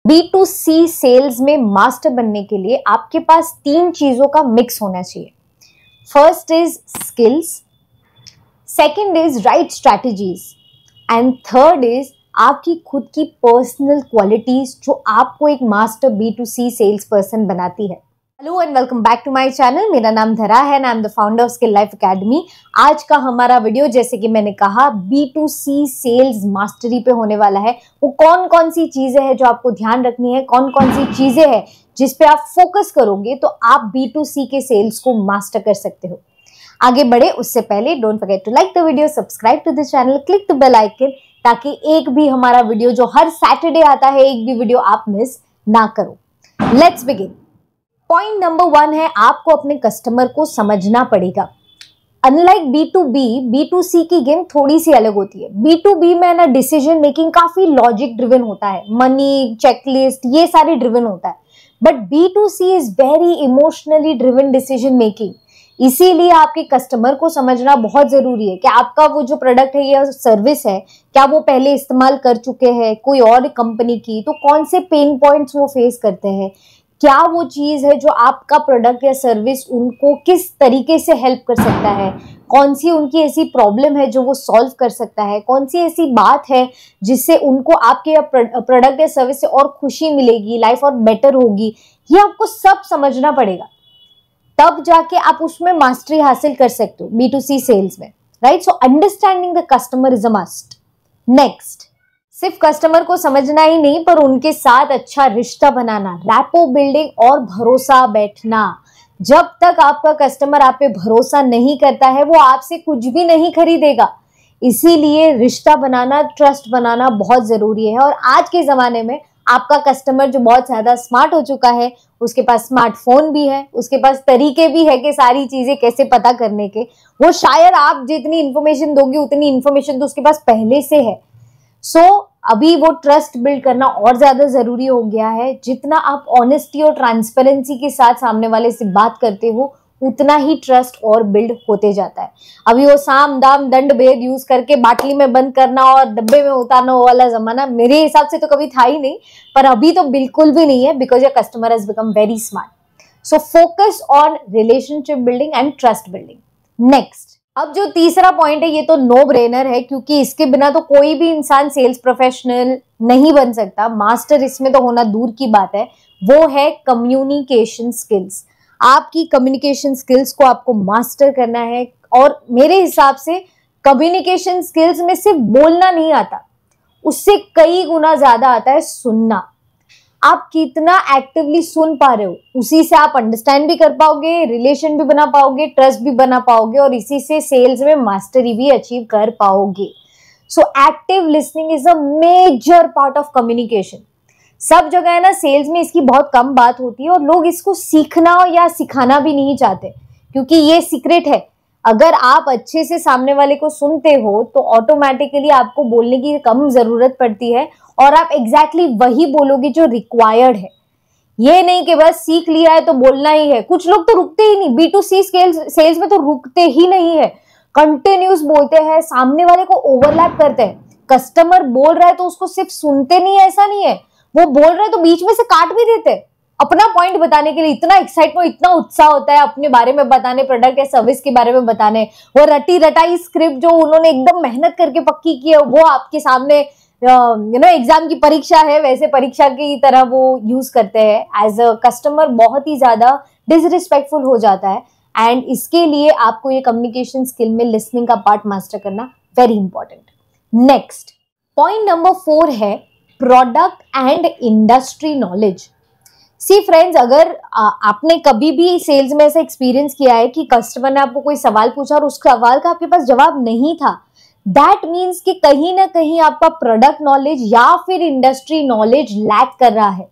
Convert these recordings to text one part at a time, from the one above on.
B2C sales में master बनने के लिए आपके पास 3 चीजों का मिक्स होना चाहिए। First is skills, second is right strategies and third is आपकी खुद की पर्सनल क्वालिटीज जो आपको एक मास्टर B2C सेल्स पर्सन बनाती है। Hello and welcome back to my channel. मेरा नाम धरा है, I am the founder of Skill Life Academy. आज का हमारा वीडियो, जैसे कि मैंने कहा, B2C सेल्स मास्टरी पे होने वाला है। वो कौन कौन सी चीजें हैं जो आपको ध्यान रखनी है, कौन कौन सी चीजें हैं जिस पे आप फोकस करोगे तो आप B2C के सेल्स को मास्टर कर सकते हो। आगे बढ़े उससे पहले don't forget to like the video, subscribe to the channel, click the bell icon, ताकि एक भी हमारा वीडियो जो हर सैटरडे आता है, एक भी वीडियो आप मिस ना करो। Let's begin. पॉइंट नंबर 1 है, आपको अपने कस्टमर को समझना पड़ेगा। अनलाइक B2B, B2C की गेम थोड़ी सी अलग होती है। B2B में ना डिसीजन मेकिंग काफी लॉजिक ड्रिवन होता है, मनी, चेकलिस्ट, ये सारी ड्रिवन होता है। But B2C is very emotionally driven decision making. इसीलिए आपके कस्टमर को समझना बहुत जरूरी है कि आपका वो जो प्रोडक्ट है या सर्विस है, क्या वो पहले इस्तेमाल कर चुके हैं कोई और कंपनी की, तो कौन से पेन पॉइंट्स वो फेस करते हैं, क्या वो चीज है जो आपका प्रोडक्ट या सर्विस उनको किस तरीके से हेल्प कर सकता है, कौन सी उनकी ऐसी प्रॉब्लम है जो वो सॉल्व कर सकता है, कौन सी ऐसी बात है जिससे उनको आपके प्रोडक्ट या सर्विस से और खुशी मिलेगी, लाइफ और बेटर होगी। ये आपको सब समझना पड़ेगा, तब जाके आप उसमें मास्टरी हासिल कर सकते हो B2C सेल्स में, right. So understanding the customer is a must. Next, सिर्फ कस्टमर को समझना ही नहीं, पर उनके साथ अच्छा रिश्ता बनाना, रैपो बिल्डिंग और भरोसा बैठना। जब तक आपका कस्टमर आप पे भरोसा नहीं करता है, वो आपसे कुछ भी नहीं खरीदेगा। इसीलिए रिश्ता बनाना, ट्रस्ट बनाना बहुत जरूरी है। और आज के जमाने में आपका कस्टमर जो बहुत ज्यादा स्मार्ट हो चुका है, उसके पास स्मार्टफोन भी है, उसके पास तरीके भी है कि सारी चीजें कैसे पता करने के। वो शायद आप जितनी इंफॉर्मेशन दोगे उतनी इंफॉर्मेशन तो उसके पास पहले से है। सो अभी वो ट्रस्ट बिल्ड करना और ज्यादा जरूरी हो गया है। जितना आप ऑनेस्टी और ट्रांसपेरेंसी के साथ सामने वाले से बात करते हो, उतना ही ट्रस्ट और बिल्ड होते जाता है। अभी वो साम दाम दंड भेद यूज करके बाटली में बंद करना और डब्बे में उतारना वाला जमाना मेरे हिसाब से तो कभी था ही नहीं, पर अभी तो बिल्कुल भी नहीं है, because your customer has become very smart. So focus on relationship building and trust building. Next, अब जो तीसरा पॉइंट है, ये तो नो ब्रेनर है, क्योंकि इसके बिना तो कोई भी इंसान सेल्स प्रोफेशनल नहीं बन सकता। मास्टर इसमें तो होना दूर की बात है। वो है कम्युनिकेशन स्किल्स। आपकी कम्युनिकेशन स्किल्स को आपको मास्टर करना है। और मेरे हिसाब से कम्युनिकेशन स्किल्स में सिर्फ बोलना नहीं आता, उससे कई गुना ज्यादा आता है सुनना। आप कितना एक्टिवली सुन पा रहे हो, उसी से आप अंडरस्टैंड भी कर पाओगे, रिलेशन भी बना पाओगे, ट्रस्ट भी बना पाओगे, और इसी से सेल्स में मास्टरी भी अचीव कर पाओगे। So active listening is a major part of communication. सब जगह है ना, सेल्स में इसकी बहुत कम बात होती है और लोग इसको सीखना या सिखाना भी नहीं चाहते, क्योंकि ये सीक्रेट है। अगर आप अच्छे से सामने वाले को सुनते हो तो ऑटोमेटिकली आपको बोलने की कम जरूरत पड़ती है और आप एग्जैक्टली वही बोलोगे जो रिक्वायर्ड है। ये नहीं कि बस सीख लिया है तो बोलना ही है। कुछ लोग तो रुकते ही नहीं, B2C सेल्स में तो रुकते ही नहीं है, कंटिन्यूस बोलते हैं, सामने वाले को ओवरलैप करते हैं। कस्टमर बोल रहा है तो उसको सिर्फ सुनते नहीं है, ऐसा नहीं है, वो बोल रहे हैं तो बीच में से काट भी देते हैं। अपना पॉइंट बताने के लिए इतना एक्साइटमेंट, इतना उत्साह होता है अपने बारे में बताने, प्रोडक्ट या सर्विस के बारे में बताने। वो रटी रटाई स्क्रिप्ट जो उन्होंने एकदम मेहनत करके पक्की की है, वो आपके सामने एग्जाम की परीक्षा है वैसे परीक्षा की तरह वो यूज करते हैं। एज अ कस्टमर बहुत ही ज्यादा डिसरिस्पेक्टफुल हो जाता है। एंड इसके लिए आपको ये कम्युनिकेशन स्किल में लिसनिंग का पार्ट मास्टर करना very important. Next, point number 4 है product and industry knowledge. See friends, अगर आपने कभी भी सेल्स में ऐसा एक्सपीरियंस किया है कि कस्टमर ने आपको कोई सवाल पूछा और उस सवाल का आपके पास जवाब नहीं था, दैट मीन्स कि कहीं ना कहीं आपका प्रोडक्ट नॉलेज या फिर इंडस्ट्री नॉलेज लैक कर रहा है।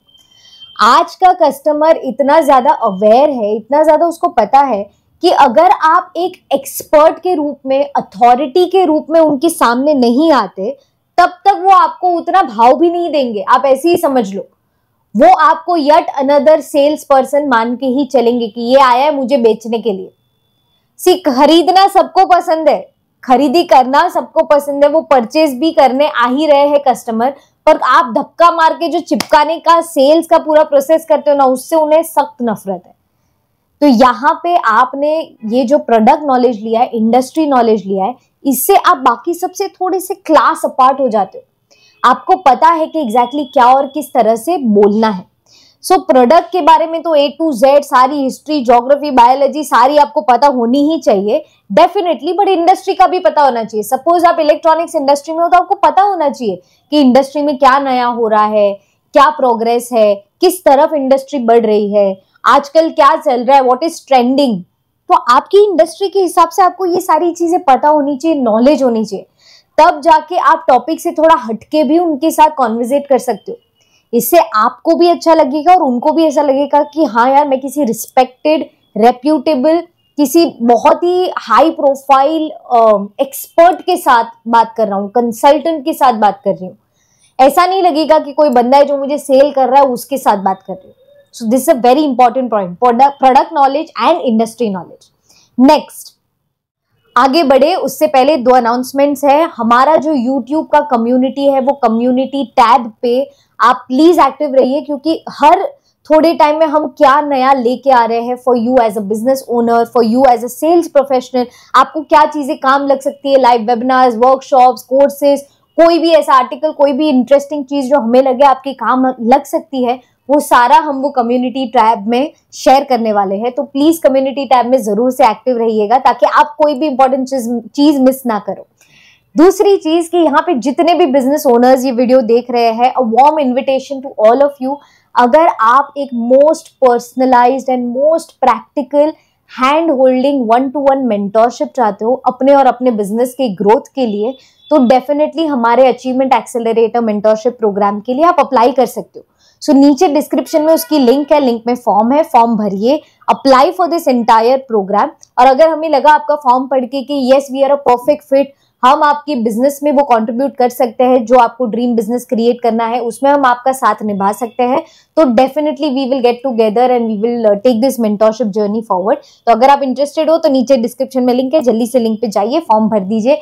आज का कस्टमर इतना ज्यादा अवेयर है, इतना ज्यादा उसको पता है कि अगर आप एक एक्सपर्ट के रूप में, अथॉरिटी के रूप में उनके सामने नहीं आते, तब तक वो आपको उतना भाव भी नहीं देंगे। आप ऐसे ही समझ लो, वो आपको यट अनदर सेल्स पर्सन मान के ही चलेंगे कि ये आया है मुझे बेचने के लिए। सी, खरीदना सबको पसंद है, खरीदी करना सबको पसंद है, वो परचेज भी करने आ ही रहे हैं कस्टमर, पर आप धक्का मार के जो चिपकाने का सेल्स का पूरा प्रोसेस करते हो ना, उससे उन्हें सख्त नफरत है। तो यहाँ पे आपने ये जो प्रोडक्ट नॉलेज लिया है, इंडस्ट्री नॉलेज लिया है, इससे आप बाकी सबसे थोड़े से क्लास अपार्ट हो जाते हो। आपको पता है कि एग्जैक्टली क्या और किस तरह से बोलना है। सो प्रोडक्ट के बारे में तो A to Z सारी हिस्ट्री, ज्योग्राफी, बायोलॉजी सारी आपको पता होनी ही चाहिए डेफिनेटली, बट इंडस्ट्री का भी पता होना चाहिए। सपोज आप इलेक्ट्रॉनिक्स इंडस्ट्री में हो तो आपको पता होना चाहिए कि इंडस्ट्री में क्या नया हो रहा है, क्या प्रोग्रेस है, किस तरफ इंडस्ट्री बढ़ रही है, आजकल क्या चल रहा है, व्हाट इज ट्रेंडिंग। तो आपकी इंडस्ट्री के हिसाब से आपको ये सारी चीजें पता होनी चाहिए, नॉलेज होनी चाहिए, तब जाके आप टॉपिक से थोड़ा हटके भी उनके साथ कॉन्वर्सेट कर सकते हो। इससे आपको भी अच्छा लगेगा और उनको भी ऐसा लगेगा कि हाँ यार, मैं किसी रिस्पेक्टेड, रेप्यूटेबल, किसी बहुत ही हाई प्रोफाइल एक्सपर्ट के साथ बात कर रहा हूँ, कंसल्टेंट के साथ बात कर रही हूँ। ऐसा नहीं लगेगा कि कोई बंदा है जो मुझे सेल कर रहा है उसके साथ बात कर रही हूँ। So this is a very important point, product knowledge and industry knowledge. Next, आगे बढ़े उससे पहले 2 अनाउंसमेंट्स है। हमारा जो YouTube का कम्युनिटी है, वो कम्युनिटी टैब पे आप प्लीज एक्टिव रहिए, क्योंकि हर थोड़े टाइम में हम क्या नया लेके आ रहे हैं for you as a business owner, for you as a sales professional. आपको क्या चीजें काम लग सकती है, लाइव वेबिनार्स, वर्कशॉप्स, कोर्सेज, कोई भी ऐसा आर्टिकल, कोई भी इंटरेस्टिंग चीज जो हमें लगे आपके काम लग सकती है, वो सारा हम वो कम्युनिटी टैब में शेयर करने वाले हैं। तो प्लीज कम्युनिटी टैब में जरूर से एक्टिव रहिएगा ताकि आप कोई भी इंपॉर्टेंट चीज मिस ना करो। दूसरी चीज कि यहाँ पे जितने भी बिजनेस ओनर्स ये वीडियो देख रहे हैं, a warm invitation to all of you, अगर आप एक most personalised and most practical hand holding 1-to-1 mentorship चाहते हो अपने और अपने बिजनेस के ग्रोथ के लिए, तो डेफिनेटली हमारे अचीवमेंट एक्सेलरेटर मेंटोरशिप प्रोग्राम के लिए आप अप्लाई कर सकते हो। सो नीचे डिस्क्रिप्शन में उसकी लिंक है, लिंक में फॉर्म है, फॉर्म भरिए, apply for this entire programme. और अगर हमें लगा आपका फॉर्म पढ़ के कि yes we are a perfect fit, हम आपके बिजनेस में वो कंट्रीब्यूट कर सकते हैं जो आपको ड्रीम बिजनेस क्रिएट करना है, उसमें हम आपका साथ निभा सकते हैं, तो definitely we will get together and we will take this mentorship journey forward. तो अगर आप इंटरेस्टेड हो तो नीचे डिस्क्रिप्शन में लिंक है, जल्दी से लिंक पे जाइए, फॉर्म भर दीजिए।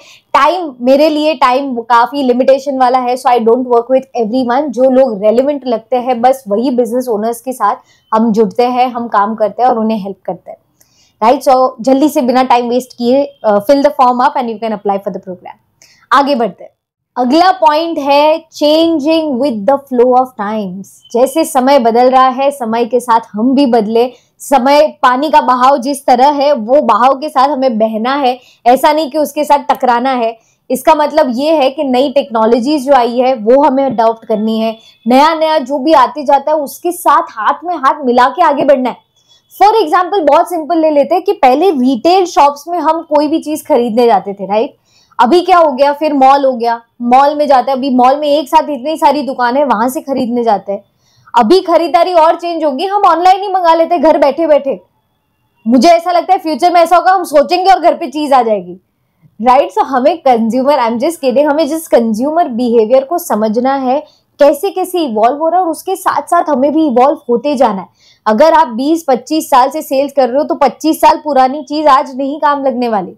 मेरे लिए टाइम काफी लिमिटेशन वाला है, so I don't work with everyone. जो लोग रेलिवेंट लगते हैं बस वही बिजनेस ओनर्स के साथ हम जुड़ते हैं, हम काम करते हैं और उन्हें हेल्प करते हैं, राइट। सो जल्दी से बिना टाइम वेस्ट किए fill the form up and you can apply for the programme. आगे बढ़ते हैं। अगला पॉइंट है changing with the flow of times. जैसे समय बदल रहा है, समय के साथ हम भी बदले। समय, पानी का बहाव जिस तरह है वो बहाव के साथ हमें बहना है, ऐसा नहीं कि उसके साथ टकराना है। इसका मतलब ये है कि नई टेक्नोलॉजीज जो आई है वो हमें अडॉप्ट करनी है, नया नया जो भी आते जाता है उसके साथ हाथ में हाथ मिला के आगे बढ़ना है। फॉर एग्जाम्पल बहुत सिंपल ले लेते हैं कि पहले रिटेल शॉप्स में हम कोई भी चीज खरीदने जाते थे, राइट। अभी क्या हो गया, फिर मॉल हो गया, मॉल में जाते हैं, अभी मॉल में एक साथ इतनी सारी दुकानें, वहां से खरीदने जाते हैं। अभी खरीदारी और चेंज होगी, हम ऑनलाइन ही मंगा लेते हैं घर बैठे बैठे। मुझे ऐसा लगता है फ्यूचर में ऐसा होगा, हम सोचेंगे और घर पे चीज आ जाएगी, राइट। सो हमें consumer, I am just kidding, हमें जिस कंज्यूमर बिहेवियर को समझना है, कैसे कैसे इवॉल्व हो रहा है और उसके साथ साथ हमें भी इवॉल्व होते जाना है। अगर आप 20-25 साल से सेल्स कर रहे हो तो 25 साल पुरानी चीज आज नहीं काम लगने वाली।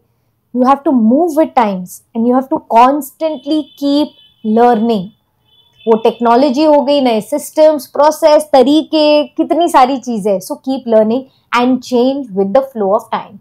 You have to move with times and you have to constantly keep learning. वो टेक्नोलॉजी हो गई, नए सिस्टम्स, प्रोसेस, तरीके, कितनी सारी चीजें। So keep learning and change with the flow of time.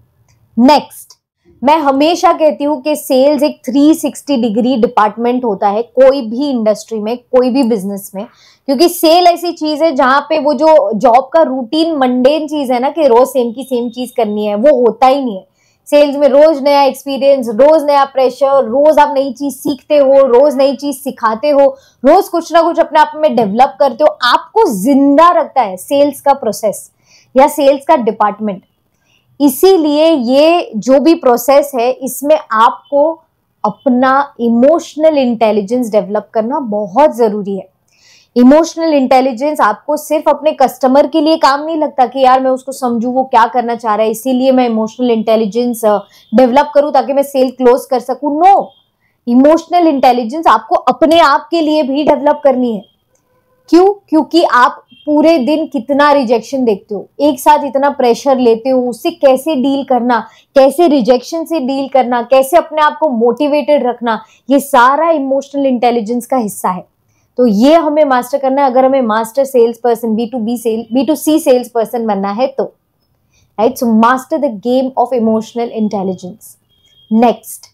Next, मैं हमेशा कहती हूँ कि सेल्स एक 360 डिग्री डिपार्टमेंट होता है कोई भी इंडस्ट्री में, कोई भी बिजनेस में, क्योंकि सेल ऐसी चीज है जहां पे वो जो जॉब का रूटीन मंडेन चीज है ना कि रोज सेम की सेम चीज करनी है, वो होता ही नहीं है। सेल्स में रोज नया एक्सपीरियंस, रोज नया प्रेशर, रोज आप नई चीज सीखते हो, रोज नई चीज सिखाते हो, रोज कुछ ना कुछ अपने आप में डेवलप करते हो। आपको जिंदा रखता है सेल्स का प्रोसेस या सेल्स का डिपार्टमेंट। इसीलिए ये जो भी प्रोसेस है इसमें आपको अपना इमोशनल इंटेलिजेंस डेवलप करना बहुत जरूरी है। इमोशनल इंटेलिजेंस आपको सिर्फ अपने कस्टमर के लिए काम नहीं लगता कि यार मैं उसको समझूं वो क्या करना चाह रहा है इसीलिए मैं इमोशनल इंटेलिजेंस डेवलप करूं ताकि मैं सेल क्लोज कर सकूं। नो, इमोशनल इंटेलिजेंस आपको अपने आप के लिए भी डेवलप करनी है। क्यों? क्योंकि आप पूरे दिन कितना रिजेक्शन देखते हो, एक साथ इतना प्रेशर लेते हो, उससे कैसे डील करना, कैसे रिजेक्शन से डील करना, कैसे अपने आप को मोटिवेटेड रखना, ये सारा इमोशनल इंटेलिजेंस का हिस्सा है। तो ये हमें मास्टर करना है अगर हमें master sales person B2C sales person बनना है तो, right. So master the game of emotional intelligence. Next,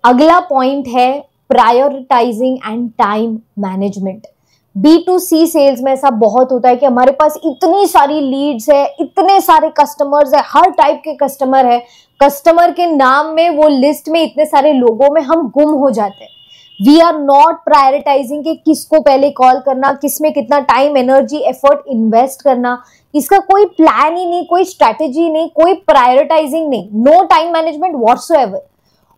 अगला पॉइंट है prioritising and time management. B2C sales में ऐसा बहुत होता है कि हमारे पास इतनी सारी लीड्स है, इतने सारे कस्टमर्स है, हर टाइप के कस्टमर है, कस्टमर के नाम में वो लिस्ट में इतने सारे लोगों में हम गुम हो जाते हैं। वी आर नॉट प्रायोरिटाइजिंग कि किसको पहले कॉल करना, किसमें कितना टाइम, एनर्जी, एफर्ट इन्वेस्ट करना, इसका कोई प्लान ही नहीं, कोई स्ट्रैटेजी नहीं, कोई प्रायोरिटाइजिंग नहीं, नो टाइम मैनेजमेंट व्हाटसोएवर।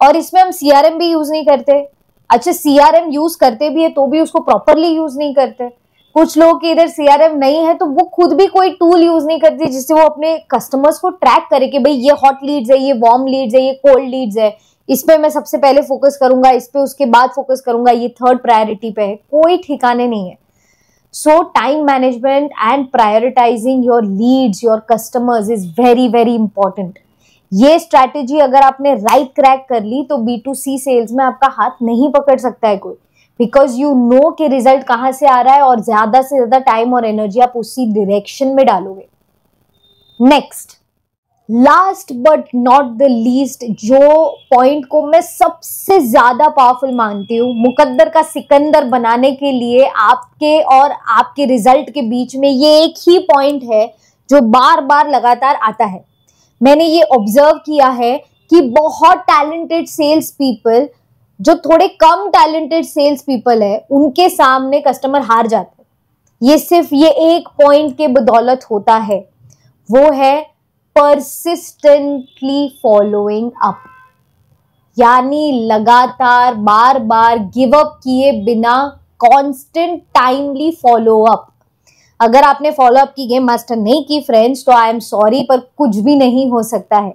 और इसमें हम CRM भी यूज नहीं करते। अच्छा, CRM यूज करते भी है तो भी उसको प्रॉपरली यूज नहीं करते। कुछ लोग के इधर CRM नहीं है तो वो खुद भी कोई टूल यूज नहीं करती जिससे वो अपने कस्टमर्स को ट्रैक करे कि भाई ये हॉट लीड्स है, ये वार्म लीड्स है, ये कोल्ड लीड्स है, इस पे मैं सबसे पहले फोकस करूंगा, इस पे उसके बाद फोकस करूंगा, ये थर्ड प्रायोरिटी पे है। कोई ठिकाने नहीं है। So time management and prioritising your leads, your customers is very very important. ये स्ट्रैटेजी अगर आपने राइट क्रैक कर ली तो B2C सेल्स में आपका हाथ नहीं पकड़ सकता है कोई, बिकॉज यू नो कि रिजल्ट कहाँ से आ रहा है और ज्यादा से ज्यादा टाइम और एनर्जी आप उसी डायरेक्शन में डालोगे। Next, last but not the least, जो पॉइंट को मैं सबसे ज्यादा पावरफुल मानती हूँ मुकद्दर का सिकंदर बनाने के लिए आपके और आपके रिजल्ट के बीच में, ये एक ही पॉइंट है जो बार बार लगातार आता है। मैंने ये ऑब्जर्व किया है कि बहुत टैलेंटेड सेल्स पीपल, जो थोड़े कम टैलेंटेड सेल्स पीपल है, उनके सामने कस्टमर हार जाते हैं। ये सिर्फ ये एक पॉइंट के बदौलत होता है, वो है persistently following up, यानी लगातार बार बार गिव अप किए बिना कांस्टेंट टाइमली फॉलो अप। अगर आपने फॉलो अप की गेम मास्टर नहीं की फ्रेंड्स तो आई एम सॉरी, पर कुछ भी नहीं हो सकता है।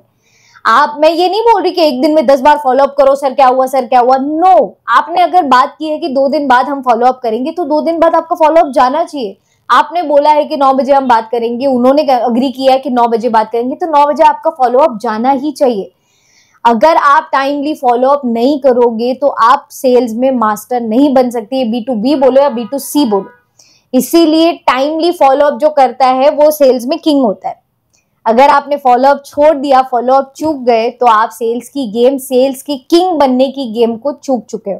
मैं ये नहीं बोल रही कि एक दिन में 10 बार फॉलो अप करो, सर क्या हुआ, सर क्या हुआ। नो, आपने अगर बात की है कि 2 दिन बाद हम फॉलो अप करेंगे तो 2 दिन बाद आपका फॉलो अप जाना चाहिए। आपने बोला है कि 9 बजे हम बात करेंगे, उन्होंने अग्री किया है कि 9 बजे बात करेंगे, तो 9 बजे आपका फॉलो अप जाना ही चाहिए। अगर आप टाइमली फॉलो अप नहीं करोगे तो आप सेल्स में मास्टर नहीं बन सकते, B2B बोलो या B2C बोलो। इसीलिए टाइमली फॉलो अप जो करता है वो सेल्स में किंग होता है। अगर आपने फॉलो अप छोड़ दिया, फॉलो अप चूक गए, तो आप सेल्स की गेम, सेल्स की किंग बनने की गेम को चूक चुके हो।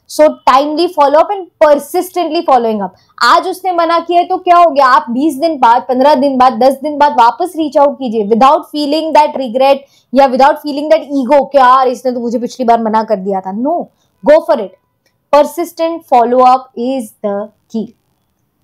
So timely follow up and persistently following up. आज उसने मना किया है तो क्या हो गया, आप 20 दिन बाद, 15 दिन बाद, 10 दिन बाद वापस रीच आउट कीजिए विदाउट फीलिंग दैट रिग्रेट या विदाउट फीलिंग दैट ईगो, क्या यार इसने तो मुझे पिछली बार मना कर दिया था। No, go for it. Persistent follow up is the key,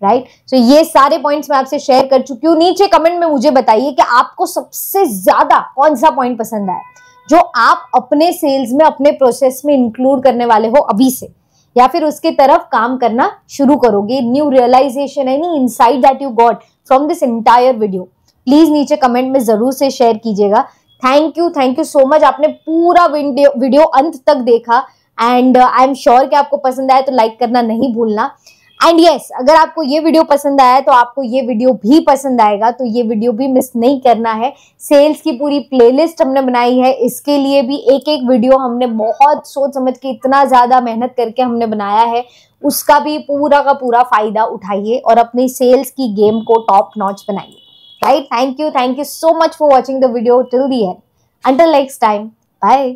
right. So ये सारे पॉइंट्स मैं आपसे शेयर कर चुकी हूँ। नीचे कमेंट में मुझे बताइए कि आपको सबसे ज्यादा कौन सा पॉइंट पसंद आया जो आप अपने सेल्स में, अपने प्रोसेस में इंक्लूड करने वाले हो अभी से, या फिर उसके तरफ काम करना शुरू करोगे। New realisation, any insight that you got from this entire video, please नीचे कमेंट में जरूर से शेयर कीजिएगा। थैंक यू सो मच, आपने पूरा वीडियो अंत तक देखा एंड आई एम श्योर कि आपको पसंद आया तो लाइक करना नहीं भूलना। एंड यस, अगर आपको ये वीडियो पसंद आया तो आपको ये वीडियो भी पसंद आएगा, तो ये वीडियो भी मिस नहीं करना है। सेल्स की पूरी प्लेलिस्ट हमने बनाई है, इसके लिए भी एक एक वीडियो हमने बहुत सोच समझ के, इतना ज्यादा मेहनत करके हमने बनाया है, उसका भी पूरा का पूरा फायदा उठाइए और अपनी सेल्स की गेम को टॉप नॉच बनाइए, right. Thank you so much for watching the video till the end. Until next time, bye.